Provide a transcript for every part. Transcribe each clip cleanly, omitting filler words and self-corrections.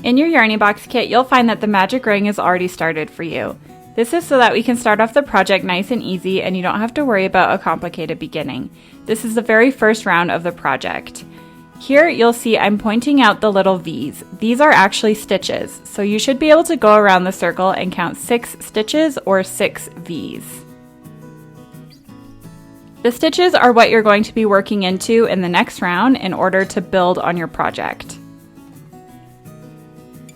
In your Yarny Box kit, you'll find that the magic ring is already started for you. This is so that we can start off the project nice and easy and you don't have to worry about a complicated beginning. This is the very first round of the project. Here you'll see I'm pointing out the little V's. These are actually stitches, so you should be able to go around the circle and count 6 stitches or 6 V's. The stitches are what you're going to be working into in the next round in order to build on your project.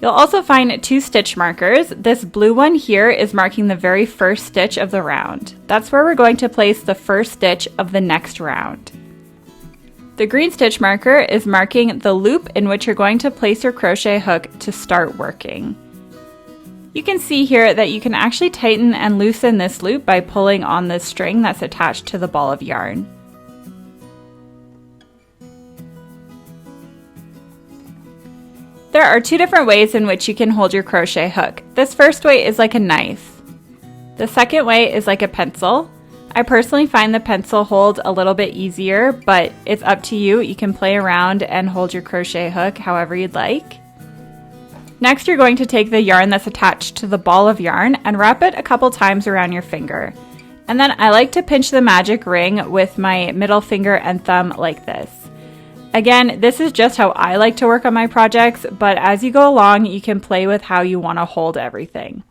You'll also find 2 stitch markers. This blue one here is marking the very first stitch of the round. That's where we're going to place the first stitch of the next round. The green stitch marker is marking the loop in which you're going to place your crochet hook to start working. You can see here that you can actually tighten and loosen this loop by pulling on the string that's attached to the ball of yarn. There are 2 different ways in which you can hold your crochet hook. This first way is like a knife. The second way is like a pencil. I personally find the pencil hold a little bit easier, but it's up to you. You can play around and hold your crochet hook however you'd like. Next, you're going to take the yarn that's attached to the ball of yarn and wrap it a couple times around your finger. And then I like to pinch the magic ring with my middle finger and thumb like this. Again, this is just how I like to work on my projects, but as you go along, you can play with how you want to hold everything.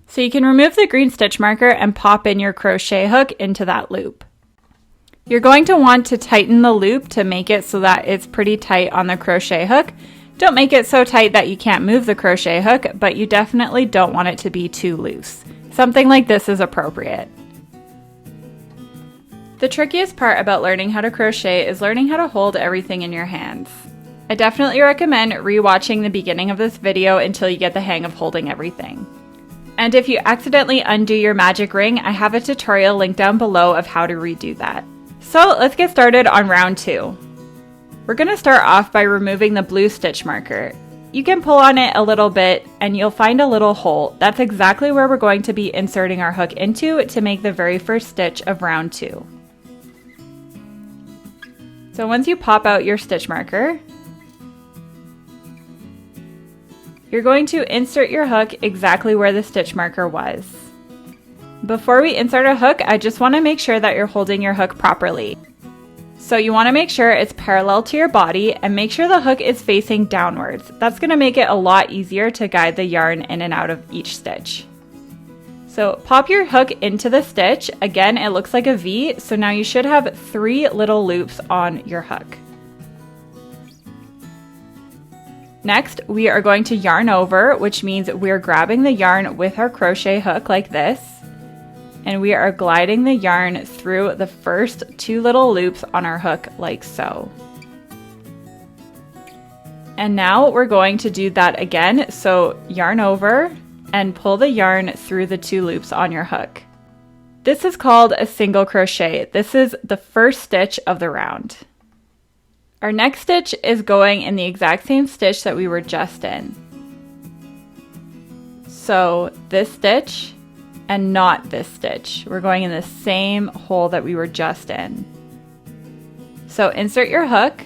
So you can remove the green stitch marker and pop in your crochet hook into that loop. You're going to want to tighten the loop to make it so that it's pretty tight on the crochet hook. Don't make it so tight that you can't move the crochet hook, but you definitely don't want it to be too loose. Something like this is appropriate. The trickiest part about learning how to crochet is learning how to hold everything in your hands. I definitely recommend rewatching the beginning of this video until you get the hang of holding everything. And if you accidentally undo your magic ring, I have a tutorial linked down below of how to redo that. So let's get started on round 2. We're going to start off by removing the blue stitch marker. You can pull on it a little bit and you'll find a little hole. That's exactly where we're going to be inserting our hook into to make the very first stitch of round 2. So once you pop out your stitch marker, you're going to insert your hook exactly where the stitch marker was. Before we insert a hook, I just want to make sure that you're holding your hook properly. So you want to make sure it's parallel to your body and make sure the hook is facing downwards. That's going to make it a lot easier to guide the yarn in and out of each stitch. So pop your hook into the stitch. Again, it looks like a V, so now you should have 3 little loops on your hook. Next, we are going to yarn over, which means we're grabbing the yarn with our crochet hook like this, and we are gliding the yarn through the first 2 little loops on our hook like so. And now we're going to do that again, so yarn over and pull the yarn through the 2 loops on your hook. This is called a single crochet. This is the first stitch of the round. Our next stitch is going in the exact same stitch that we were just in. So this stitch and not this stitch. We're going in the same hole that we were just in. So insert your hook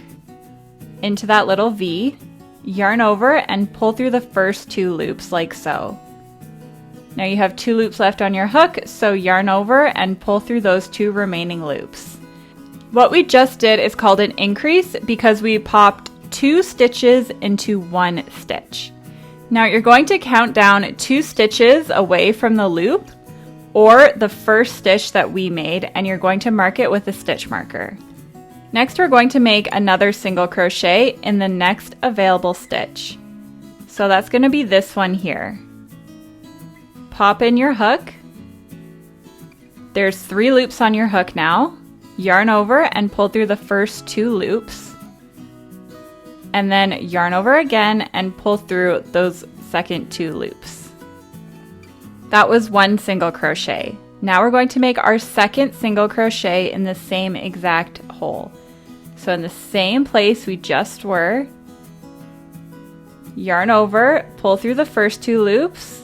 into that little V, yarn over and pull through the first 2 loops like so. Now you have 2 loops left on your hook, so yarn over and pull through those 2 remaining loops. What we just did is called an increase because we popped 2 stitches into 1 stitch. Now you're going to count down 2 stitches away from the loop or the first stitch that we made, and you're going to mark it with a stitch marker. Next, we're going to make another single crochet in the next available stitch. So that's going to be this one here. Pop in your hook. There's 3 loops on your hook now. Yarn over and pull through the first 2 loops. And then yarn over again and pull through those second 2 loops. That was 1 single crochet. Now we're going to make our second single crochet in the same exact hole. So in the same place we just were, yarn over, pull through the first 2 loops,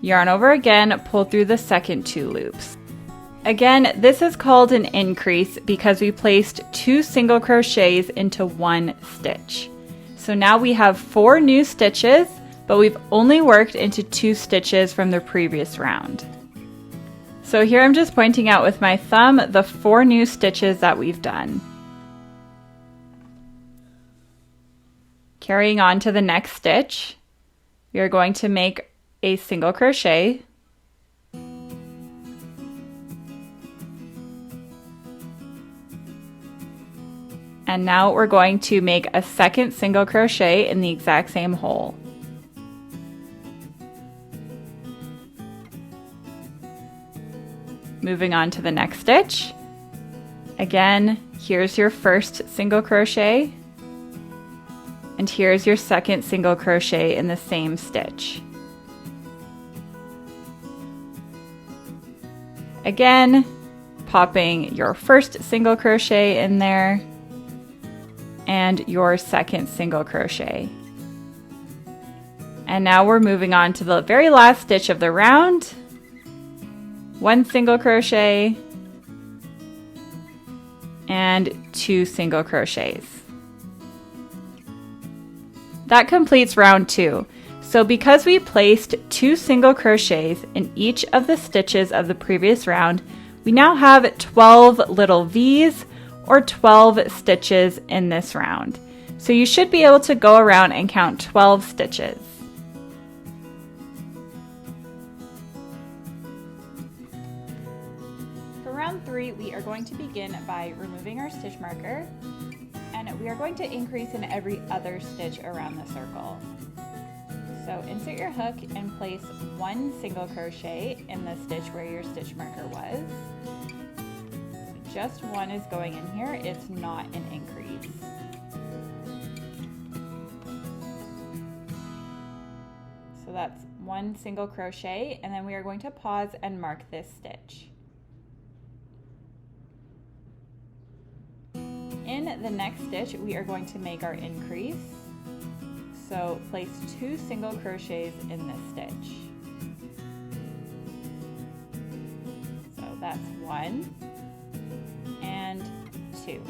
yarn over again, pull through the second 2 loops. Again, this is called an increase because we placed 2 single crochets into 1 stitch. So now we have 4 new stitches, but we've only worked into 2 stitches from the previous round. So here I'm just pointing out with my thumb the 4 new stitches that we've done. Carrying on to the next stitch, we are going to make a single crochet. And now we're going to make a second single crochet in the exact same hole. Moving on to the next stitch. Again, here's your first single crochet. And here's your second single crochet in the same stitch. Again, popping your first single crochet in there and your second single crochet. And now we're moving on to the very last stitch of the round. 1 single crochet and 2 single crochets. That completes round 2. So because we placed 2 single crochets in each of the stitches of the previous round, we now have 12 little V's or 12 stitches in this round. So you should be able to go around and count 12 stitches. For round 3, we are going to begin by removing our stitch marker, and we are going to increase in every other stitch around the circle. So insert your hook and place 1 single crochet in the stitch where your stitch marker was. Just 1 is going in here, it's not an increase. So that's 1 single crochet, and then we are going to pause and mark this stitch. In the next stitch, we are going to make our increase. So place 2 single crochets in this stitch. So that's 1 and 2.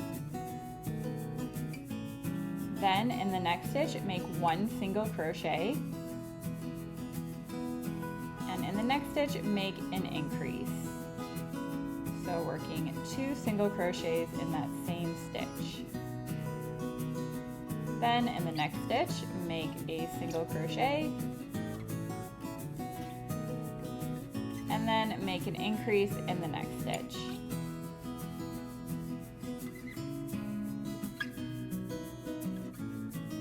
Then in the next stitch, make 1 single crochet. And in the next stitch, make an increase. So working 2 single crochets in that same stitch. Then in the next stitch, make a single crochet, and then make an increase in the next stitch.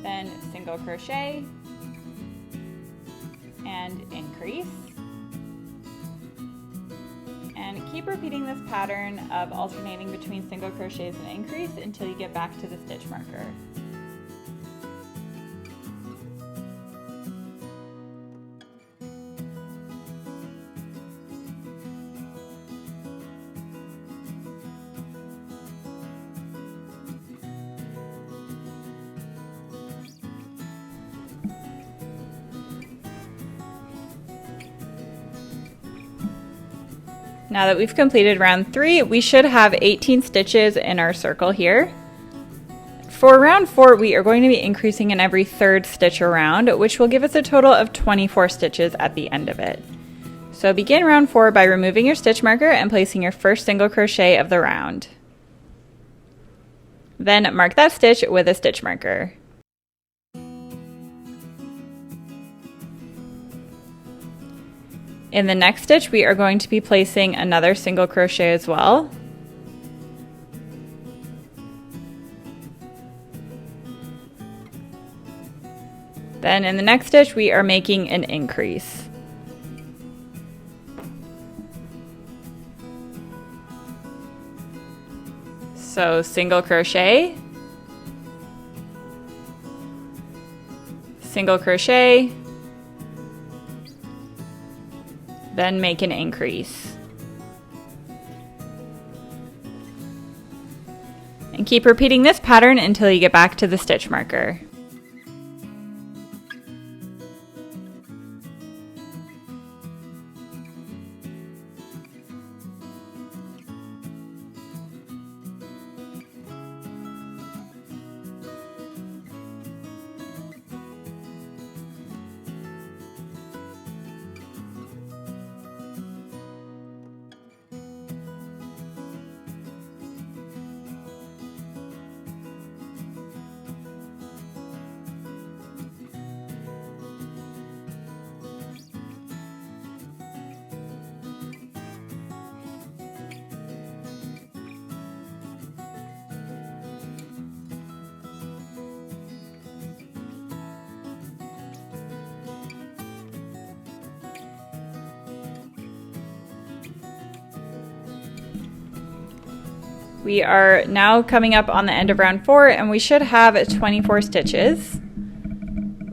Then single crochet and increase. And keep repeating this pattern of alternating between single crochets and increase until you get back to the stitch marker. Now that we've completed round 3, we should have 18 stitches in our circle here. For round 4, we are going to be increasing in every 3rd stitch around, which will give us a total of 24 stitches at the end of it. So begin round 4 by removing your stitch marker and placing your first single crochet of the round. Then mark that stitch with a stitch marker. In the next stitch, we are going to be placing another single crochet as well. Then in the next stitch, we are making an increase. So single crochet, single crochet, then make an increase. And keep repeating this pattern until you get back to the stitch marker. We are now coming up on the end of round 4 and we should have 24 stitches.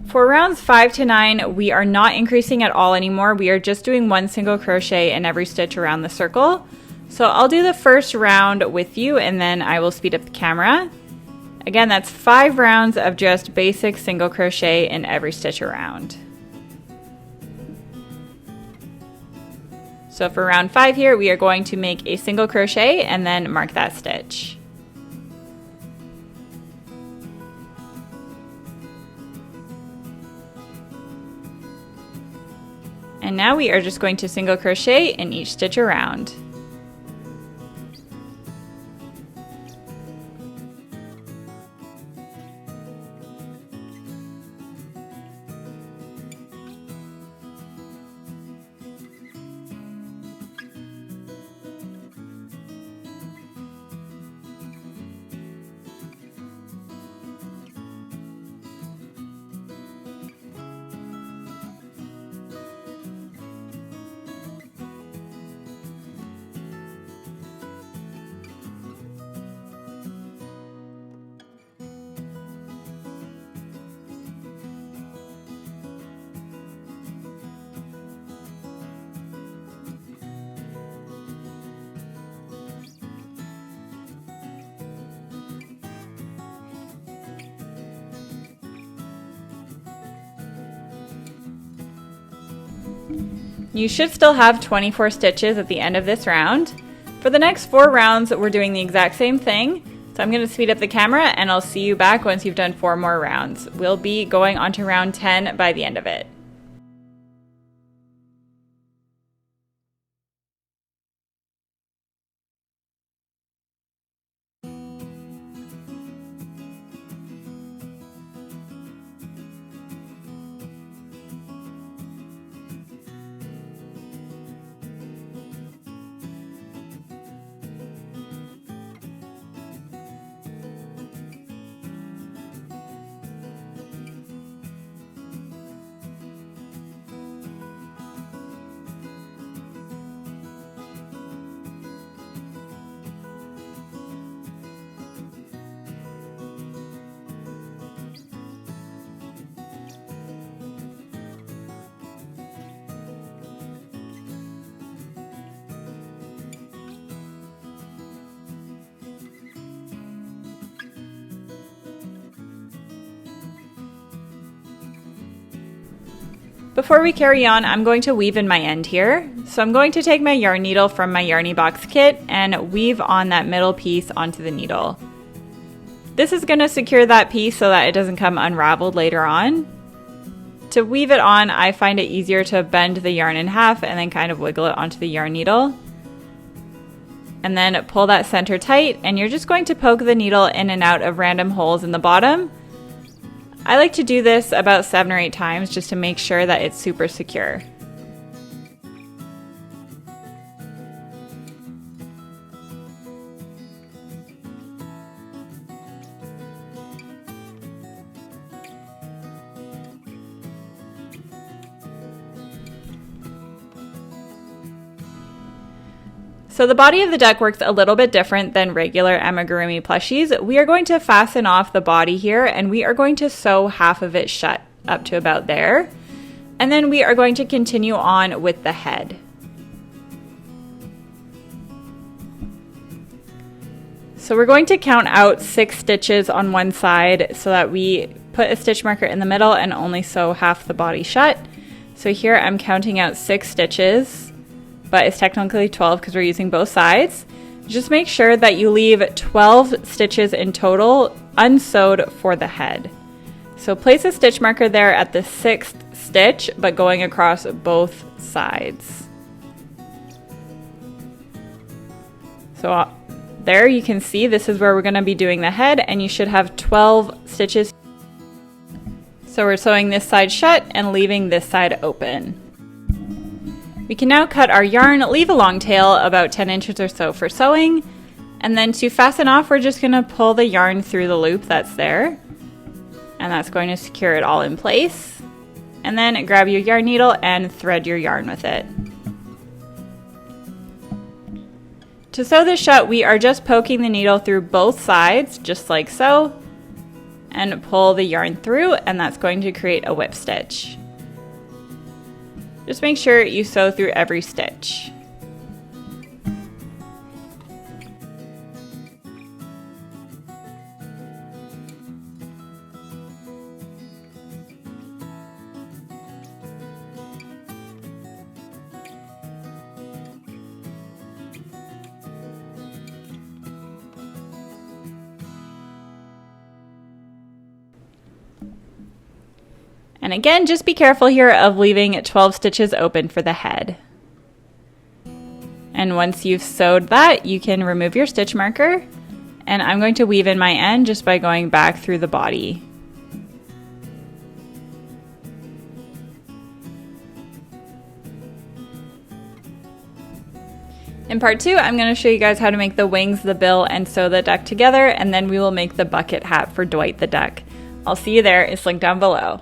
For rounds 5 to 9, we are not increasing at all anymore. We are just doing 1 single crochet in every stitch around the circle. So I'll do the first round with you and then I will speed up the camera. Again, that's 5 rounds of just basic single crochet in every stitch around. So for round 5 here, we are going to make a single crochet and then mark that stitch. And now we are just going to single crochet in each stitch around. You should still have 24 stitches at the end of this round. For the next 4 rounds, we're doing the exact same thing. So I'm going to speed up the camera and I'll see you back once you've done 4 more rounds. We'll be going on to round 10 by the end of it. Before we carry on, I'm going to weave in my end here. So I'm going to take my yarn needle from my Yarny Box kit and weave on that middle piece onto the needle. This is going to secure that piece so that it doesn't come unraveled later on. To weave it on, I find it easier to bend the yarn in half and then kind of wiggle it onto the yarn needle. And then pull that center tight, and you're just going to poke the needle in and out of random holes in the bottom. I like to do this about 7 or 8 times just to make sure that it's super secure. So the body of the duck works a little bit different than regular amigurumi plushies. We are going to fasten off the body here and we are going to sew half of it shut up to about there. And then we are going to continue on with the head. So we're going to count out 6 stitches on one side so that we put a stitch marker in the middle and only sew half the body shut. So here I'm counting out 6 stitches. But it's technically 12 because we're using both sides. Just make sure that you leave 12 stitches in total unsewed for the head. So place a stitch marker there at the 6th stitch, but going across both sides. So there you can see this is where we're going to be doing the head, and you should have 12 stitches. So we're sewing this side shut and leaving this side open. We can now cut our yarn, leave a long tail about 10 inches or so for sewing, and then to fasten off, we're just going to pull the yarn through the loop that's there, and that's going to secure it all in place. And then grab your yarn needle and thread your yarn with it. To sew this shut, we are just poking the needle through both sides, just like so, and pull the yarn through, and that's going to create a whip stitch. Just make sure you sew through every stitch. And again, just be careful here of leaving 12 stitches open for the head. And once you've sewed that, you can remove your stitch marker. And I'm going to weave in my end just by going back through the body. In part 2, I'm going to show you guys how to make the wings, the bill, and sew the duck together, and then we will make the bucket hat for Dwight the duck. I'll see you there. It's linked down below.